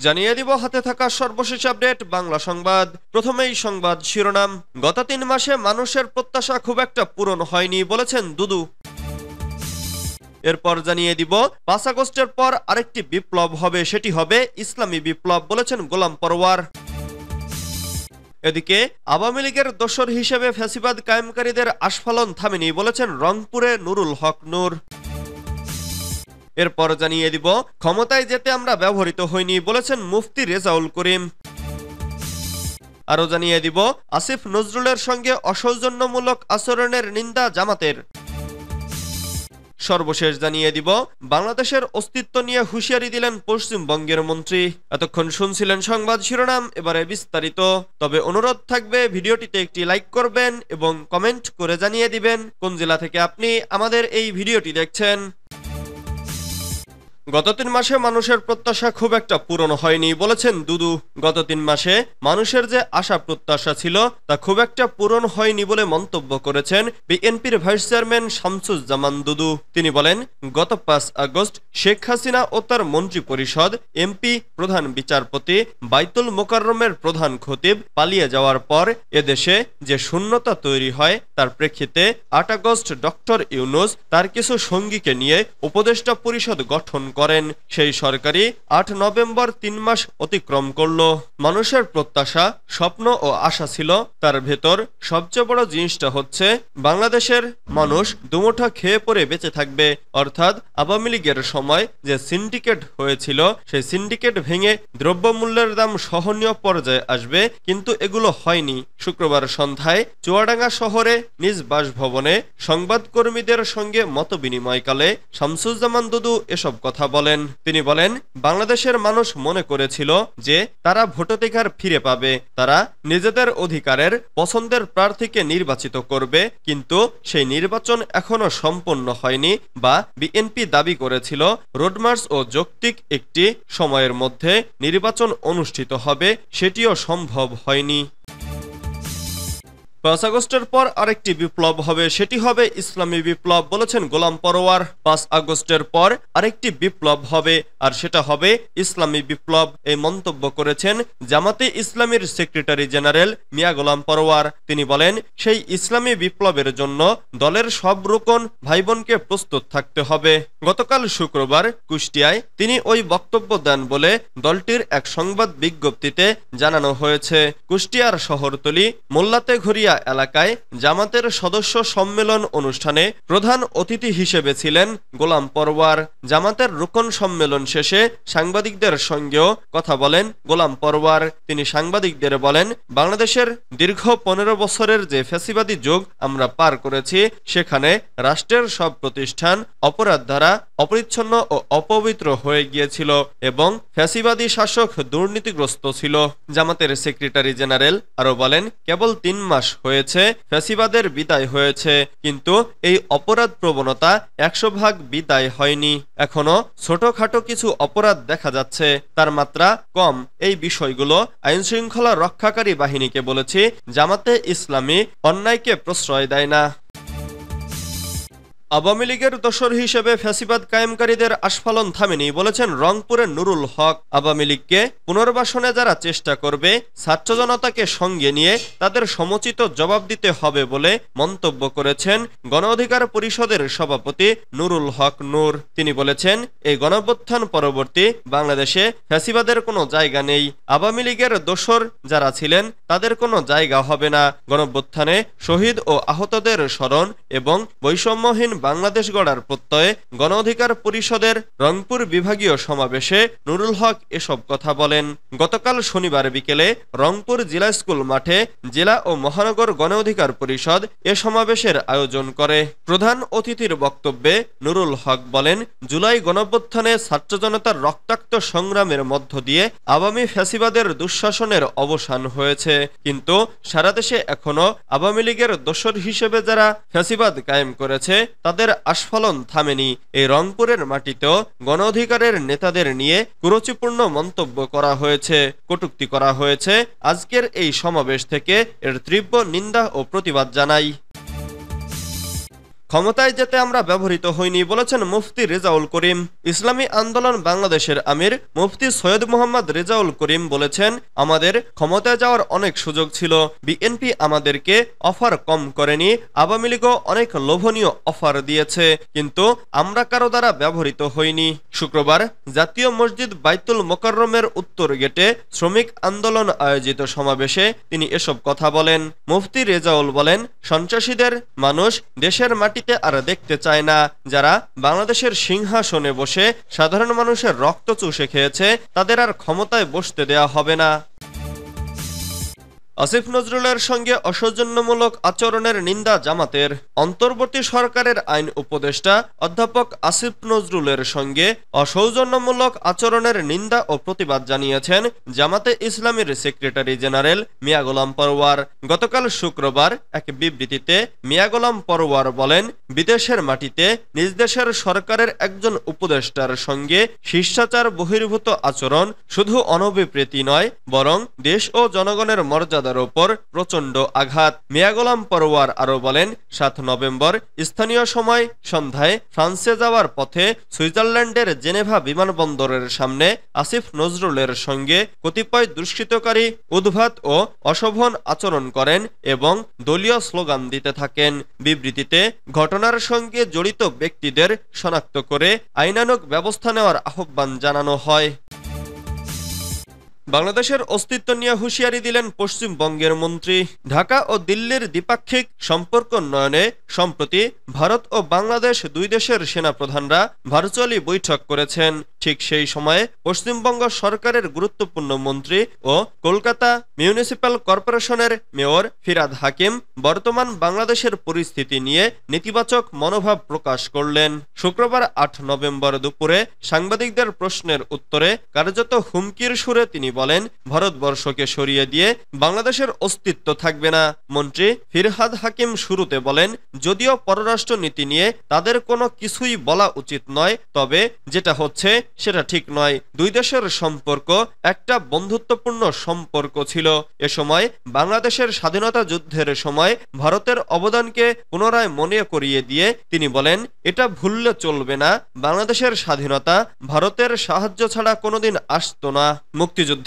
জানিয়ে দিব হাতে থাকা সর্বশেষ আপডেট বাংলা সংবাদ। প্রথমেই সংবাদ শিরোনাম। গত ৩ মাসে মানুষের প্রত্যাশা খুব একটা পূরণ হয়নি বলেছেন দুদু। এরপর জানিয়ে দিব ৫ আগস্টের পর আরেকটি বিপ্লব হবে, সেটি হবে ইসলামী বিপ্লব বলেছেন গোলাম পরওয়ার। এদিকে আওয়ামী লীগের দোসর হিসেবে ফ্যাসিবাদ কায়েমকারীদের আস্ফালন থামেনি বলেছেন রংপুরে নুরুল হক নূর। এরপর জানিয়ে দিব ক্ষমতায় যেতে আমরা ব্যবহৃত হইনি বলেছেন মুফতি রেজাউল করিম। আরো জানিয়ে দিব আসিফ নজরুলের সঙ্গে অসৌজন্যমূলক আচরণের নিন্দা জামাতের। সর্বশেষ জানিয়ে দিব বাংলাদেশের অস্তিত্ব নিয়ে হুঁশিয়ারি দিলেন পশ্চিমবঙ্গের মন্ত্রী। এতক্ষণ শুনছিলেন সংবাদ শিরোনাম, এবারে বিস্তারিত। তবে অনুরোধ থাকবে ভিডিওটিতে একটি লাইক করবেন এবং কমেন্ট করে জানিয়ে দিবেন কোন জেলা থেকে আপনি আমাদের এই ভিডিওটি দেখছেন। গত ৩ মাসে মানুষের প্রত্যাশা খুব একটা পূরণ হয়নি বলেছেন দুদু। গত ৩ মাসে মানুষের যে আশা প্রত্যাশা ছিল তা খুব একটা পূরণ হয়নি বলে মন্তব্য করেছেন বিএনপির ভাইস চেয়ারম্যান শামসুজ্জামান দুদু। তিনি বলেন, গত ৫ আগস্ট শেখ হাসিনা ও তার মন্ত্রী পরিষদ, এমপি, প্রধান বিচারপতি, বাইতুল মোকাররমের প্রধান খতিব পালিয়ে যাওয়ার পর এদেশে যে শূন্যতা তৈরি হয় তার প্রেক্ষিতে ৮ আগস্ট ডক্টর ইউনূস তার কিছু সঙ্গীকে নিয়ে উপদেষ্টা পরিষদ গঠন করেন। সেই সরকারি ৮ নভেম্বর ৩ মাস অতিক্রম করল। মানুষের প্রত্যাশা, স্বপ্ন ও আশা ছিল, তার ভেতর সবচেয়ে বড় জিনিসটা হচ্ছে বাংলাদেশের মানুষ দুমুঠো খেয়ে পরে বেঁচে থাকবে। অর্থাৎ আওয়ামী লীগের সময় যে সিন্ডিকেট হয়েছিল সেই সিন্ডিকেট ভেঙে দ্রব্যমূল্যের দাম সহনীয় পর্যায়ে আসবে, কিন্তু এগুলো হয়নি। শুক্রবার সন্ধ্যায় চুয়াডাঙ্গা শহরে নিজ বাসভবনে সংবাদকর্মীদের সঙ্গে মতবিনিময়কালে শামসুজ্জামান দুদু এসব কথা বলেন। তিনি বলেন, বাংলাদেশের মানুষ মনে করেছিল যে তারা ভোটাধিকার ফিরে পাবে, তারা নিজেদের অধিকারের পছন্দের প্রার্থীকে নির্বাচিত করবে, কিন্তু সেই নির্বাচন এখনো সম্পন্ন হয়নি বা বিএনপি দাবি করেছিল রোডমার্চ ও যৌক্তিক একটি সময়ের মধ্যে নির্বাচন অনুষ্ঠিত হবে, সেটিও সম্ভব হয়নি। ৫ আগস্টের পর আরেকটি বিপ্লব হবে, সেটি হবে ইসলামী বিপ্লব বলেছেন গোলাম পরওয়ার। ৫ আগস্টের পর আরেকটি বিপ্লব হবে আর সেটা হবে ইসলামী বিপ্লব, এই মন্তব্য করেছেন জামাতে ইসলামীর সেক্রেটারি জেনারেল মিয়া গোলাম পরওয়ার। তিনি বলেন, সেই ইসলামী বিপ্লবের জন্য দলের সব রুকন ভাইবোনকে প্রস্তুত থাকতে হবে। গতকাল শুক্রবার কুষ্টিয়ায় তিনি ওই বক্তব্য দেন বলে দলটির এক সংবাদ বিজ্ঞপ্তিতে জানানো হয়েছে। কুষ্টিয়ার শহরতলি মোল্লাতে ঘুরিয়া এলাকায় জামাতের সদস্য সম্মেলন অনুষ্ঠানে প্রধান অতিথি হিসেবে ছিলেন গোলাম পরওয়ার। জামাতের রুকন সম্মেলন শেষে সাংবাদিকদের সঙ্গেও কথা বলেন গোলাম পরওয়ার। তিনি সাংবাদিকদের বলেন, বাংলাদেশের দীর্ঘ ১৫ বছরের যে ফ্যাসিবাদী যুগ আমরা পার করেছি, সেখানে রাষ্ট্রের সব প্রতিষ্ঠান অপরাধ দ্বারা অপরিচ্ছন্ন ও অপবিত্র হয়ে গিয়েছিল এবং ফ্যাসিবাদী শাসক দুর্নীতিগ্রস্ত ছিল। জামাতের সেক্রেটারি জেনারেল আরো বলেন, কেবল ৩ মাস হয়েছে ফ্যাসিবাদের বিদায় হয়েছে, কিন্তু এই অপরাধ প্রবণতা ১০০% বিদায় হয়নি। এখনো ছোটখাটো কিছু অপরাধ দেখা যাচ্ছে, তার মাত্রা কম। এই বিষয়গুলো আইনশৃঙ্খলা রক্ষাকারী বাহিনীকে বলেছি, জামাতে ইসলামী অন্যায়কে প্রশ্রয় দেয় না। আওয়ামী লীগের দোসর হিসেবে ফ্যাসিবাদ কায়েমকারীদের আস্ফালন থামেনি বলেছেন রংপুরের নুরুল হক। আওয়ামী লীগকে পুনর্বাসনে যারা চেষ্টা করবে, ছাত্র জনতাকে সঙ্গে নিয়ে তাদের সমুচিত জবাব দিতে হবে বলে মন্তব্য করেছেন গণ অধিকার পরিষদের সভাপতি নুরুল হক নূর। তিনি বলেছেন, এই গণঅভ্যুত্থান পরবর্তী বাংলাদেশে ফ্যাসিবাদের কোনো জায়গা নেই। আওয়ামী লীগের দোসর যারা ছিলেন তাদের কোনো জায়গা হবে না। গণঅভ্যুত্থানে শহীদ ও আহতদের স্মরণ এবং বৈষম্যহীন বাংলাদেশ গড়ার প্রত্যয়ে গণ অধিকার পরিষদের রংপুর বিভাগীয় সমাবেশে নুরুল হক এসব কথা বলেন। গতকাল শনিবার বিকেলে রংপুর জিলা স্কুল মাঠে জেলা ও মহানগর গণ অধিকার পরিষদ এ সমাবেশের আয়োজন করে। প্রধান অতিথির বক্তব্যে নুরুল হক বলেন, জুলাই গণঅভ্যুত্থানে ছাত্র জনতার রক্তাক্ত সংগ্রামের মধ্য দিয়ে আওয়ামী ফ্যাসিবাদের দুঃশাসনের অবসান হয়েছে, কিন্তু সারা দেশে এখনো আওয়ামী লীগের দোসর হিসেবে যারা ফ্যাসিবাদ কায়েম করেছে তাদের আস্ফালন থামেনি। এই রংপুরের মাটিতেও গণ অধিকারের নেতাদের নিয়ে কুরুচিপূর্ণ মন্তব্য করা হয়েছে, কটূক্তি করা হয়েছে। আজকের এই সমাবেশ থেকে এর তীব্র নিন্দা ও প্রতিবাদ জানাই। ক্ষমতায় যেতে আমরা ব্যবহৃত হইনি বলেছেন মুফতি রেজাউল করিম। ইসলামী আন্দোলন বাংলাদেশের আমির মুফতি সৈয়দ মোহাম্মদ রেজাউল করিম বলেছেন, আমাদের ক্ষমতায় যাওয়ার অনেক সুযোগ ছিল, বিএনপি আমাদেরকে অফার কম করেনি, আওয়ামী লীগও অনেক লোভনীয় অফার দিয়েছে, কিন্তু আমরা কারো দ্বারা ব্যবহৃত হইনি। শুক্রবার জাতীয় মসজিদ বাইতুল মোকাররমের উত্তর গেটে শ্রমিক আন্দোলন আয়োজিত সমাবেশে তিনি এসব কথা বলেন। মুফতি রেজাউল বলেন, সন্ত্রাসীদের মানুষ দেশের মাটিতে আর দেখতে চায় না। যারা বাংলাদেশের সিংহাসনে বসে সাধারণ মানুষের রক্ত চুষে খেয়েছে, তাদের আর ক্ষমতায় বসতে দেয়া হবে না। আসিফ নজরুলের সঙ্গে অসৌজন্যমূলক আচরণের নিন্দা জামাতের। অন্তর্বর্তী সরকারের আইন উপদেষ্টা অধ্যাপক আসিফ নজরুলের সঙ্গে অসৌজন্যমূলক আচরণের নিন্দা ও প্রতিবাদ জানিয়েছেন জামাতে ইসলামীর সেক্রেটারি জেনারেল মিয়া গোলাম পরওয়ার। গতকাল শুক্রবার এক বিবৃতিতে মিয়া গোলাম পরওয়ার বলেন, বিদেশের মাটিতে নিজ দেশের সরকারের একজন উপদেষ্টার সঙ্গে শিষ্টাচার বহির্ভূত আচরণ শুধু অনভিপ্রেতি নয়, বরং দেশ ও জনগণের মর্যাদা ওপর প্রচণ্ড আঘাত। মিয়া গোলাম পরওয়ার আরো বলেন, ৭ নভেম্বর স্থানীয় সময় সন্ধ্যায় ফ্রান্সে যাওয়ার পথে সুইজারল্যান্ডের জেনেভা বিমানবন্দরের সামনে আসিফ নজরুলের সঙ্গে কতিপয় দুষ্কৃতকারী উদ্ভট ও অশোভন আচরণ করেন এবং দলীয় স্লোগান দিতে থাকেন। বিবৃতিতে ঘটনার সঙ্গে জড়িত ব্যক্তিদের শনাক্ত করে আইনানুগ ব্যবস্থা নেওয়ার আহ্বান জানানো হয়। বাংলাদেশের অস্তিত্ব নিয়ে হুঁশিয়ারি দিলেন পশ্চিমবঙ্গের মন্ত্রী। ঢাকা ও দিল্লির দ্বিপাক্ষিক সম্পর্ক উন্নয়নে সম্প্রতি ভারত ও বাংলাদেশ দুই দেশের সেনাপ্রধানরা ভার্চুয়ালি বৈঠক করেছেন। ঠিক সেই সময়ে পশ্চিমবঙ্গ সরকারের গুরুত্বপূর্ণ মন্ত্রী ও কলকাতা মিউনিসিপ্যাল কর্পোরেশনের মেয়র ফিরহাদ হাকিম বর্তমান বাংলাদেশের পরিস্থিতি নিয়ে নেতিবাচক মনোভাব প্রকাশ করলেন। শুক্রবার ৮ নভেম্বর দুপুরে সাংবাদিকদের প্রশ্নের উত্তরে কার্যত হুমকির সুরে তিনি বলেন, ভারতবর্ষকে সরিয়ে দিয়ে বাংলাদেশের অস্তিত্ব থাকবে না। মন্ত্রী ফিরহাদ হাকিম শুরুতে বলেন, যদিও পররাষ্ট্র নীতি নিয়ে তাদের কোনো কিছুই বলা উচিত নয়, তবে যেটা হচ্ছে সেটা ঠিক নয়। দুই দেশের সম্পর্ক একটা বন্ধুত্বপূর্ণ সম্পর্ক ছিল। এ সময় বাংলাদেশের স্বাধীনতা যুদ্ধের সময় ভারতের অবদানকে পুনরায় মনে করিয়ে দিয়ে তিনি বলেন, এটা ভুললে চলবে না, বাংলাদেশের স্বাধীনতা ভারতের সাহায্য ছাড়া কোনোদিন আসতো না। মুক্তিযুদ্ধে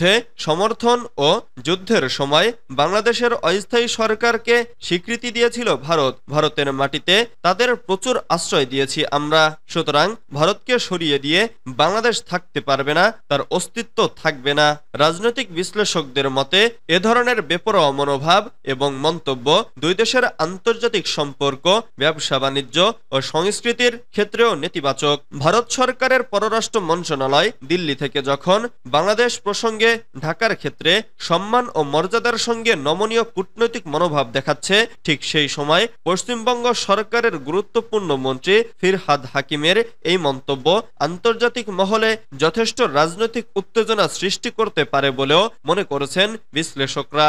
সমর্থন ও যুদ্ধের সময় বাংলাদেশের অস্থায়ী সরকারকে স্বীকৃতি দিয়েছিল ভারত। ভারতের মাটিতে তাদের প্রচুর আশ্রয় দিয়েছি আমরা। সুতরাং ভারতকে সরিয়ে দিয়ে বাংলাদেশ থাকতে পারবে না, তার অস্তিত্ব থাকবে না। রাজনৈতিক বিশ্লেষকদের মতে এ ধরনের বেপরোয়া মনোভাব এবং মন্তব্য দুই দেশের আন্তর্জাতিক সম্পর্ক, ব্যবসা বাণিজ্য ও সংস্কৃতির ক্ষেত্রেও নেতিবাচক। ভারত সরকারের পররাষ্ট্র মন্ত্রণালয় দিল্লি থেকে যখন বাংলাদেশ প্রসঙ্গে ঢাকার ক্ষেত্রে সম্মান ও মর্যাদার সঙ্গে নমনীয় কূটনৈতিক মনোভাব দেখাচ্ছে, ঠিক সেই সময় পশ্চিমবঙ্গ সরকারের গুরুত্বপূর্ণ মন্ত্রী ফিরহাদ হাকিমের এই মন্তব্য আন্তর্জাতিক মহলে যথেষ্ট রাজনৈতিক উত্তেজনা সৃষ্টি করতে পারে বলেও মনে করেছেন বিশ্লেষকরা।